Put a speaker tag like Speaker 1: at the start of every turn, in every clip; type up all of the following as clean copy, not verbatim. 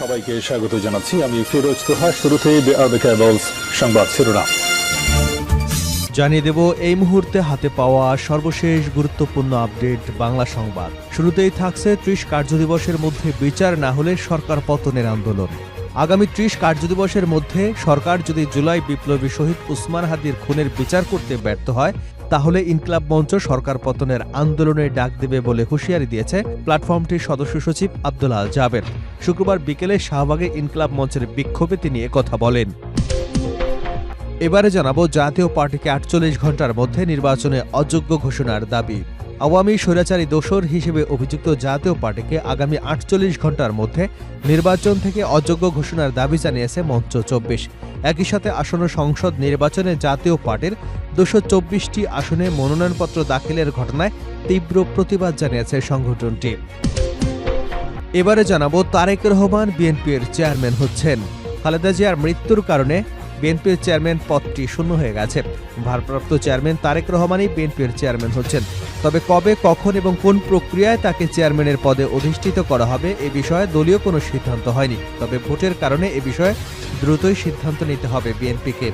Speaker 1: সবাইকে স্বাগত জানাচ্ছি। আমি ফিরোজ তোহা। শুরুতেই সংবাদ শিরোনাম
Speaker 2: জানিয়ে দেব এই মুহূর্তে হাতে পাওয়া সর্বশেষ গুরুত্বপূর্ণ আপডেট বাংলা সংবাদ। শুরুতেই থাকছে ৩০ কার্যদিবসের মধ্যে বিচার না হলে সরকার পতনের আন্দোলন। আগামী ৩০ কার্যদিবসের মধ্যে সরকার যদি জুলাই বিপ্লবী শহীদ উসমান হাদির খুনের বিচার করতে ব্যর্থ হয়, তাহলে ইনকিলাব মঞ্চ সরকার পতনের আন্দোলনে ডাক দেবে বলে হুঁশিয়ারি দিয়েছে প্ল্যাটফর্মটির সদস্য সচিব আব্দুল আল জাবের। শুক্রবার বিকেলে শাহবাগে ইনকিলাব মঞ্চের বিক্ষোভে তিনি একথা বলেন। এবারে জানাবো জাতীয় পার্টিকে ৪৮ ঘণ্টার মধ্যে নির্বাচনে অযোগ্য ঘোষণার দাবি। আওয়ামী স্বৈরাচারী দোসর হিসেবে অভিযুক্ত জাতীয় পার্টিকে আগামী ৪৮ ঘণ্টার মধ্যে নির্বাচন থেকে অযোগ্য ঘোষণার দাবি জানিয়েছে মঞ্চ ২৪। একই সাথে আসন্ন সংসদ নির্বাচনে জাতীয় পার্টির ২২৪টি আসনে মনোনয়নপত্র দাখিলের ঘটনায় তীব্র প্রতিবাদ জানিয়েছে সংগঠনটি। এবারে জানাবো তারেক রহমান বিএনপির চেয়ারম্যান হচ্ছেন। খালেদা জিয়ার মৃত্যুর কারণে বিএনপির চেয়ারম্যান পদটি শূন্য হয়ে গেছে। ভারপ্রাপ্ত চেয়ারম্যান তারেক রহমানই বিএনপির চেয়ারম্যান হচ্ছেন। তবে কবে, কখন এবং কোন প্রক্রিয়ায় তাকে চেয়ারম্যানের পদে অধিষ্ঠিত করা হবে এ বিষয়ে দলীয় কোনো সিদ্ধান্ত হয়নি। তবে ভোটের কারণে এ বিষয়ে দ্রুতই সিদ্ধান্ত নিতে হবে বিএনপিকে।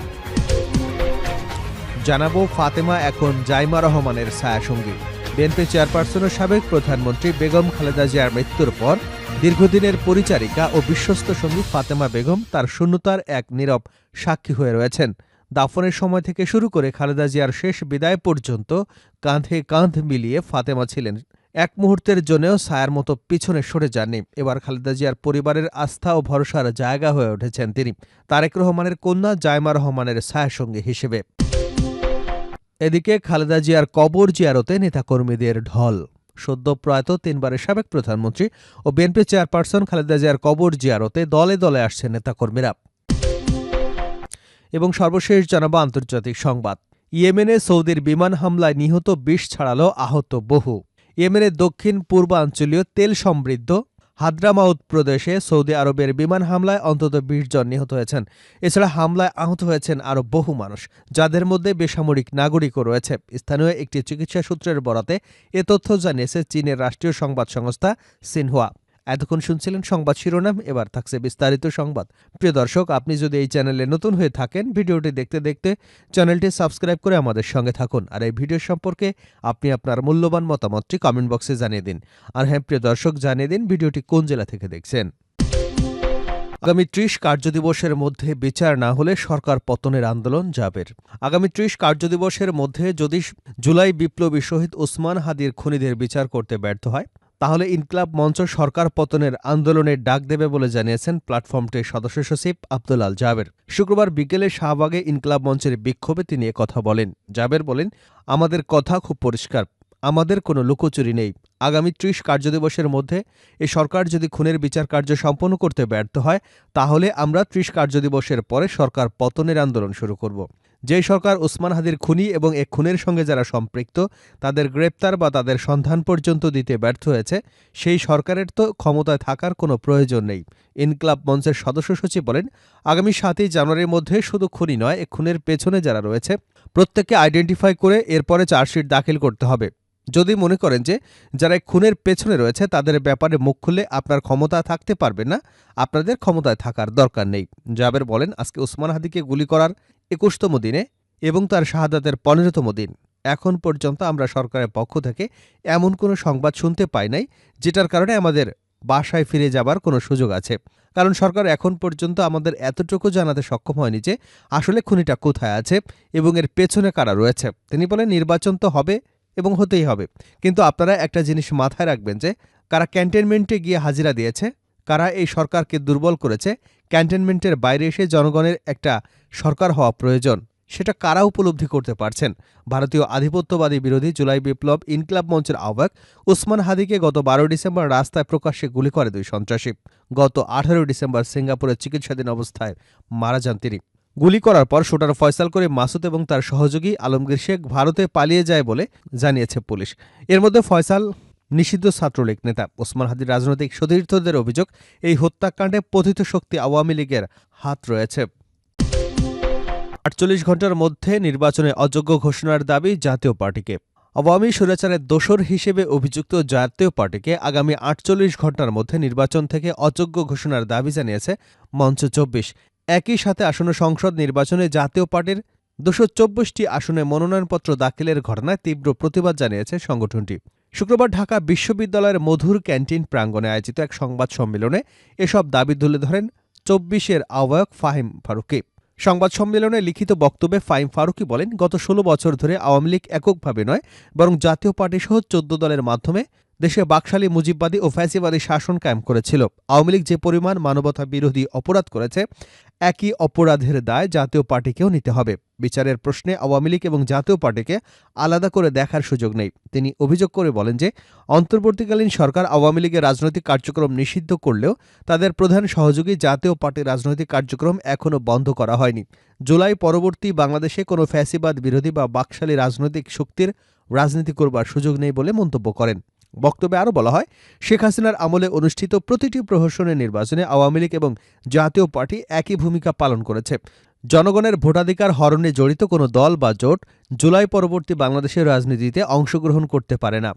Speaker 2: জানাবো ফাতেমা এখন জাইমা রহমানের ছায়াসঙ্গী। বিএনপি চেয়ারপারসন ও সাবেক প্রধানমন্ত্রী বেগম খালেদা জিয়ার মৃত্যুর পর দীর্ঘদিনের পরিচারিকা ও বিশ্বস্ত সঙ্গী ফাতেমা বেগম তার শূন্যতার এক নীরব সাক্ষী হয়ে রয়েছেন। দাফনের সময় থেকে শুরু করে খালেদা জিয়ার শেষ বিদায় পর্যন্ত কাঁধে কাঁধ মিলিয়ে ফাতেমা ছিলেন। এক মুহূর্তের জন্যও ছায়ার মতো পিছনে সরে যাননি। এবার খালেদা জিয়ার পরিবারের আস্থা ও ভরসার জায়গা হয়ে উঠেছেন তিনি, তারেক রহমানের কন্যা জাইমা রহমানের ছায়াসঙ্গী হিসেবে। এদিকে খালেদা জিয়ার কবর জিয়ারতে নেতাকর্মীদের ঢল। সদ্য প্রয়াত ৩ বারের সাবেক প্রধানমন্ত্রী ও বিএনপি চেয়ারপারসন খালেদা জিয়ার কবর জিয়ারতে দলে দলে আসছেন নেতাকর্মীরা। এবং সর্বশেষ জানাবো আন্তর্জাতিক সংবাদ। ইয়েমেনে সৌদির বিমান হামলায় নিহত ২০ ছাড়ালো আহত বহু। ইয়েমেনের দক্ষিণ পূর্বাঞ্চলীয় তেল সমৃদ্ধ হাদ্রামাউত প্রদেশে সৌদি আরবের বিমান হামলায় অন্তত ২০ জন নিহত হয়েছেন। এছাড়া হামলায় আহত হয়েছেন আরও বহু মানুষ, যাদের মধ্যে বেসামরিক নাগরিকও রয়েছে। স্থানীয় একটি চিকিৎসা সূত্রের বরাতে এ তথ্য জানিয়েছে চীনের রাষ্ট্রীয় সংবাদ সংস্থা সিনহুয়া। এতক্ষণ শুনছিলেন সংবাদ শিরোনাম, এবার থাকছে বিস্তারিত সংবাদ। প্রিয় দর্শক, আপনি যদি এই চ্যানেলে নতুন হয়ে থাকেন, ভিডিওটি দেখতে দেখতে চ্যানেলটি সাবস্ক্রাইব করে আমাদের সঙ্গে থাকুন। আর এই ভিডিও সম্পর্কে আপনি আপনার মূল্যবান মতামতটি কমেন্ট বক্সে জানিয়ে দিন। আর হ্যাঁ প্রিয় দর্শক, জানিয়ে দিন ভিডিওটি কোন জেলা থেকে দেখছেন। আগামী ৩০ কার্যদিবসের মধ্যে বিচার না হলে সরকার পতনের আন্দোলন জাবের। আগামী ৩০ কার্যদিবসের মধ্যে যদি জুলাই বিপ্লবী শহীদ উসমান হাদির খুনিদের বিচার করতে ব্যর্থ হয়, তাহলে ইনকিলাব মঞ্চ সরকার পতনের আন্দোলনের ডাক দেবে বলে জানিয়েছেন প্ল্যাটফর্মটির সদস্য সচিব আব্দুল আল জাবের। শুক্রবার বিকেলে শাহবাগে ইনকিলাব মঞ্চের বিক্ষোভে তিনি কথা বলেন। জাবের বলেন, আমাদের কথা খুব পরিষ্কার, আমাদের কোনো লুকোচুরি নেই। আগামী ৩০ কার্যদিবসের মধ্যে এ সরকার যদি খুনের বিচার কার্য সম্পন্ন করতে ব্যর্থ হয়, তাহলে আমরা ৩০ কার্যদিবসের পরে সরকার পতনের আন্দোলন শুরু করব। যেই সরকার উসমান হাদির খুনি এবং এ খুনের সঙ্গে যারা সম্পৃক্ত তাদের গ্রেপ্তার বা তাদের সন্ধান পর্যন্ত দিতে ব্যর্থ হয়েছে, সেই সরকারের তো ক্ষমতায় থাকার কোনো প্রয়োজন নেই। ইনকিলাব মঞ্চের সদস্য সচিব বলেন, আগামী ৭ই জানুয়ারির মধ্যে শুধু খুনি নয়, এ খুনের পেছনে যারা রয়েছে প্রত্যেককে আইডেন্টিফাই করে এরপরে চার্জশিট দাখিল করতে হবে। যদি মনে করেন যে যারা খুনের পেছনে রয়েছে তাদের ব্যাপারে মুখ খুলে আপনার ক্ষমতা থাকতে পারবে না, আপনাদের ক্ষমতায় থাকার দরকার নেই। জাবের বলেন, আজকে উসমান হাদিকে গুলি করার ২১তম দিনে এবং তার শাহাদাতের ১৫তম দিন। এখন পর্যন্ত আমরা সরকারের পক্ষ থেকে এমন কোনো সংবাদ শুনতে পাই নাই যেটার কারণে আমাদের বাসায় ফিরে যাবার কোনো সুযোগ আছে। কারণ সরকার এখন পর্যন্ত আমাদের এতটুকু জানাতে সক্ষম হয়নি যে আসলে খুনিটা কোথায় আছে এবং এর পেছনে কারা রয়েছে। তিনি বলেন, নির্বাচন তো হবে এবং হতেই হবে, কিন্তু আপনারা একটা জিনিস মাথায় রাখবেন যে কারা ক্যান্টনমেন্টে গিয়ে হাজিরা দিয়েছে, কারা এই সরকারকে দুর্বল করেছে, ক্যান্টনমেন্টের বাইরে এসে জনগণের একটা সরকার হওয়া প্রয়োজন, সেটা কারা উপলব্ধি করতে পারছেন। ভারতীয় আধিপত্যবাদী বিরোধী জুলাই বিপ্লব ইনকিলাব মঞ্চের আহ্বায়ক উসমান হাদিকে গত ১২ ডিসেম্বর রাস্তায় প্রকাশ্যে গুলি করে ২ সন্ত্রাসী। গত ১৮ ডিসেম্বর সিঙ্গাপুরে চিকিৎসাধীন অবস্থায় মারা যান তিনি। গুলি করার পর শুটার ফয়সাল করে মাসুদ এবং তার সহযোগী আলমগীর শেখ ভারতে পালিয়ে যায় বলে জানিয়েছে পুলিশ। এর মধ্যে ফয়সাল নিষিদ্ধ ছাত্রলীগ নেতা। ওসমান হাদির রাজনৈতিক সতীর্থদের অভিযোগ, এই হত্যাকাণ্ডে পতিত শক্তি আওয়ামী লীগের হাত রয়েছে। ৪৮ ঘণ্টার মধ্যে নির্বাচনে অযোগ্য ঘোষণার দাবি জাতীয় পার্টিকে। আওয়ামী স্বৈরাচারের দোসর হিসেবে অভিযুক্ত জাতীয় পার্টিকে আগামী ৪৮ ঘণ্টার মধ্যে নির্বাচন থেকে অযোগ্য ঘোষণার দাবি জানিয়েছে মঞ্চ ২৪। একই সাথে আসন্ন সংসদ নির্বাচনে জাতীয় পার্টির ২২৪টি আসনে মনোনয়নপত্র দাখিলের ঘটনায় তীব্র প্রতিবাদ জানিয়েছে সংগঠনটি। শুক্রবার ঢাকা বিশ্ববিদ্যালয়ের মধুর ক্যান্টিন প্রাঙ্গণে আয়োজিত এক সংবাদ সম্মেলনে এসব দাবি তুলে ধরেন ২৪-এর আহ্বায়ক ফাহিম ফারুকী। সংবাদ সম্মেলনে লিখিত বক্তব্যে ফাহিম ফারুকী বলেন, গত ১৬ বছর ধরে আওয়ামী লীগ এককভাবে নয়, বরং জাতীয় পার্টিসহ ১৪ দলের মাধ্যমে দেশে বাকশালী মুজিববাদী ও ফ্যাসিবাদী শাসন কায়েম করেছিল। আওয়ামী লীগ যে পরিমাণ মানবতা বিরোধী অপরাধ করেছে, একই অপরাধের দায় জাতীয় পার্টিকেও নিতে হবে। বিচারের প্রশ্নে আওয়ামী লীগ এবং জাতীয় পার্টিকে আলাদা করে দেখার সুযোগ নেই। তিনি অভিযোগ করে বলেন যে, অন্তর্বর্তীকালীন সরকার আওয়ামী লীগের রাজনৈতিক কার্যক্রম নিষিদ্ধ করলেও তাদের প্রধান সহযোগী জাতীয় পার্টির রাজনৈতিক কার্যক্রম এখনও বন্ধ করা হয়নি। জুলাই পরবর্তী বাংলাদেশে কোনো ফ্যাসিবাদ বিরোধী বা বাকশালী রাজনৈতিক শক্তির রাজনীতি করবার সুযোগ নেই বলে মন্তব্য করেন। বক্তব্যে আরও বলা হয়, শেখ হাসিনার আমলে অনুষ্ঠিত প্রতিটি প্রহসনের নির্বাচনে আওয়ামী লীগ এবং জাতীয় পার্টি একই ভূমিকা পালন করেছে। জনগণের ভোটাধিকার হরণে জড়িত কোনো দল বা জোট জুলাই পরবর্তী বাংলাদেশের রাজনীতিতে অংশগ্রহণ করতে পারে না।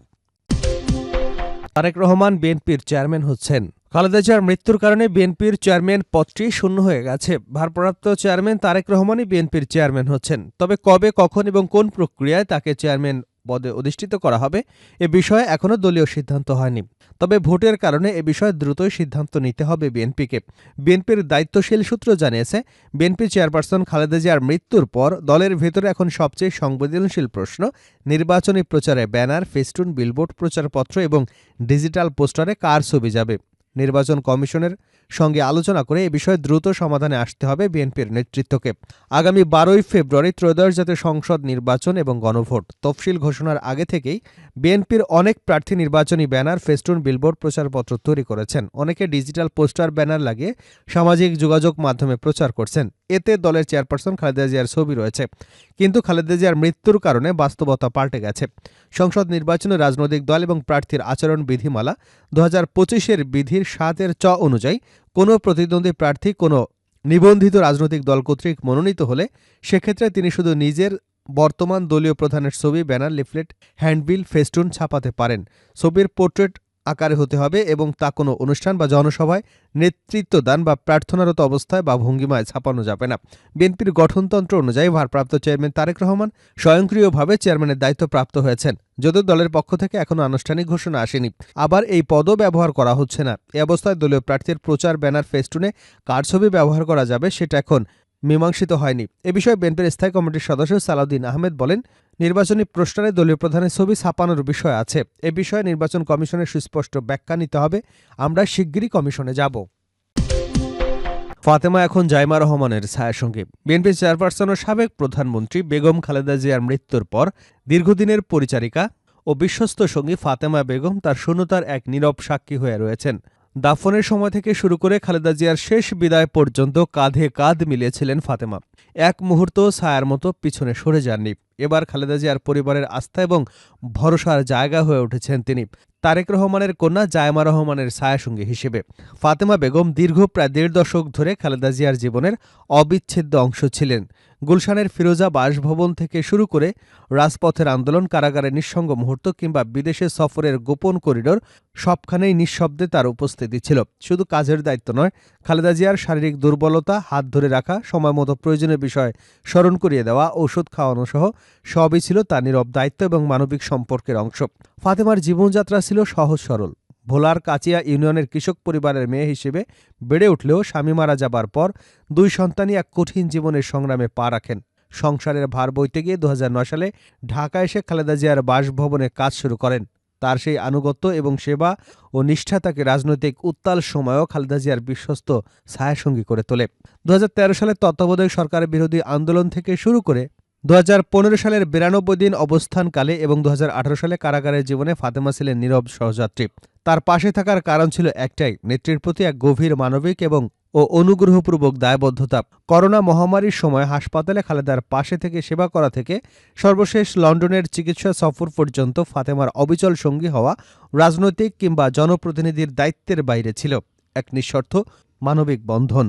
Speaker 2: তারেক রহমান বিএনপির চেয়ারম্যান হচ্ছেন। খালেদা জিয়ার মৃত্যুর কারণে বিএনপির চেয়ারম্যান পদটি শূন্য হয়ে গেছে। ভারপ্রাপ্ত চেয়ারম্যান তারেক রহমানই বিএনপির চেয়ারম্যান হচ্ছেন। তবে কবে, কখন এবং কোন প্রক্রিয়ায় তাকে চেয়ারম্যান পদে অধিষ্ঠিত করা হবে এ বিষয়ে এখনও দলীয় সিদ্ধান্ত হয়নি। তবে ভোটের কারণে এ বিষয়ে দ্রুতই সিদ্ধান্ত নিতে হবে বিএনপিকে। বিএনপির দায়িত্বশীল সূত্র জানিয়েছে, বিএনপি চেয়ারপারসন খালেদা জিয়ার মৃত্যুর পর দলের ভেতরে এখন সবচেয়ে সংবেদনশীল প্রশ্ন নির্বাচনী প্রচারে ব্যানার, ফেস্টুন, বিলবোর্ড, প্রচারপত্র এবং ডিজিটাল পোস্টারে কার ছবি যাবে। নির্বাচন কমিশনের সঙ্গে আলোচনা করে এ বিষয়ে দ্রুত সমাধানে আসতে হবে বিএনপির নেতৃত্বকে। আগামী ১২ই ফেব্রুয়ারি ত্রয়োদশ জাতীয় সংসদ নির্বাচন এবং গণভোট তফসিল ঘোষণার আগে থেকেই বিএনপির অনেক প্রার্থী নির্বাচনী ব্যানার, ফেস্টুন, বিলবোর্ড, প্রচারপত্র তৈরি করেছেন। অনেকে ডিজিটাল পোস্টার, ব্যানার লাগিয়ে সামাজিক যোগাযোগ মাধ্যমে প্রচার করছেন। এতে দলের চেয়ারপারসন খালেদা জিয়ার ছবি রয়েছে। কিন্তু খালেদা জিয়ার মৃত্যুর কারণে বাস্তবতা পাল্টে গেছে। সংসদ নির্বাচনে রাজনৈতিক দল এবং প্রার্থীর আচরণ বিধিমালা ২০২৫-এর বিধির ৭-এর চ অনুযায়ী কোনো প্রতিদ্বন্দ্বী প্রার্থী কোনো নিবন্ধিত রাজনৈতিক দল কর্তৃক মনোনীত হলে সেক্ষেত্রে তিনি শুধু নিজের বর্তমান দলীয় প্রধানের ছবি, ব্যানার, লিফলেট, হ্যান্ডবিল, ফেস্টুন ছাপাতে পারেন। ছবির পোর্ট্রেট আকারে হতে হবে এবং তা কোনো অনুষ্ঠান বা জনসভায় নেতৃত্বদান বা প্রার্থনারত অবস্থায় বা ভঙ্গিমায় ছাপানো যাবে না। বিএনপির গঠনতন্ত্র অনুযায়ী ভারপ্রাপ্ত চেয়ারম্যান তারেক রহমান স্বয়ংক্রিয়ভাবে চেয়ারম্যানের দায়িত্ব প্রাপ্ত হয়েছেন, যদিও দলের পক্ষ থেকে এখনও আনুষ্ঠানিক ঘোষণা আসেনি। আবার এই পদও ব্যবহার করা হচ্ছে না। এ অবস্থায় দলীয় প্রার্থীর প্রচার, ব্যানার, ফেস্টুনে কার ছবি ব্যবহার করা যাবে সেটা এখন মীমাংসিত হয়নি। এ বিষয়ে বিএনপির স্থায়ী কমিটির সদস্য সালাউদ্দিন আহমেদ বলেন, নির্বাচনী পোস্টারে দলীয় প্রধানের ছবি ছাপানোর বিষয় আছে। এ বিষয়ে নির্বাচন কমিশনের সুস্পষ্ট ব্যাখ্যা নিতে হবে। আমরা শিগগিরই কমিশনে যাব। ফাতেমা এখন জাইমা রহমানের ছায়াসঙ্গী। বিএনপি চেয়ারপারসন ও সাবেক প্রধানমন্ত্রী বেগম খালেদা জিয়ার মৃত্যুর পর দীর্ঘদিনের পরিচারিকা ও বিশ্বস্ত সঙ্গী ফাতেমা বেগম তার শূন্যতার এক নীরব সাক্ষী হয়ে রয়েছেন। দাফনের সময় থেকে শুরু করে খালেদা জিয়ার শেষ বিদায় পর্যন্ত কাঁধে কাঁধ মিলিয়েছিলেন ফাতেমা। এক মুহূর্ত ছায়ার মতো পিছনে সরে যাননি। এবার খালেদা জিয়ার পরিবারের আস্থা এবং ভরসার জায়গা হয়ে উঠেছেন তিনি তারেক রহমানের কন্যা জাইমা রহমানের ছায়াসঙ্গী হিসেবে। ফাতেমা বেগম দীর্ঘ প্রায় ১.৫ দশক ধরে খালেদা জিয়ার জীবনের অবিচ্ছেদ্য অংশ ছিলেন। গুলশানের ফিরোজা বাসভবন থেকে শুরু করে রাজপথের আন্দোলন, কারাগারের নিঃসঙ্গ মুহূর্ত কিংবা বিদেশে সফরের গোপন করিডোর, সবখানেই নিঃশব্দে তার উপস্থিতি ছিল। শুধু কাজের দায়িত্ব নয়, খালেদা জিয়ার শারীরিক দুর্বলতা, হাত ধরে রাখা, সময়মতো প্রয়োজনীয় বিষয় স্মরণ করিয়ে দেওয়া, ওষুধ খাওয়ানো সহ সবই ছিল তার নীরব দায়িত্ব এবং মানবিক সম্পর্কের অংশ। ফাতেমার জীবনযাত্রা ছিল সহজ সরল। ভোলার কাচিয়া ইউনিয়নের কৃষক পরিবারের মেয়ে হিসেবে বেড়ে উঠলেও স্বামী মারা যাবার পর ২ সন্তানই এক কঠিন জীবনের সংগ্রামে পা রাখেন। সংসারের ভার বইতে গিয়ে ২০০৯ সালে ঢাকা এসে খালেদা জিয়ার বাসভবনে কাজ শুরু করেন। তার সেই আনুগত্য এবং সেবা ও নিষ্ঠা তাকে রাজনৈতিক উত্তাল সময়েও খালেদা জিয়ার বিশ্বস্ত ছায়াসঙ্গী করে তোলে। ২০১৩ সালে তত্ত্বাবধায়ক সরকারের বিরোধী আন্দোলন থেকে শুরু করে ২০১৫ সালের ৯২ দিন অবস্থানকালে এবং ২০১৮ সালে কারাগারের জীবনে ফাতেমা ছিলেন নীরব সহযাত্রী। তার পাশে থাকার কারণ ছিল একটাই, নেত্রীর প্রতি এক গভীর মানবিক এবং অনুগ্রহপূর্বক দায়বদ্ধতা। করোনা মহামারীর সময় হাসপাতালে খালেদার পাশে থেকে সেবা করা থেকে সর্বশেষ লন্ডনের চিকিৎসা সফর পর্যন্ত ফাতেমার অবিচল সঙ্গী হওয়া রাজনৈতিক কিংবা জনপ্রতিনিধির দায়িত্বের বাইরে ছিল এক নিঃস্বার্থ মানবিক বন্ধন।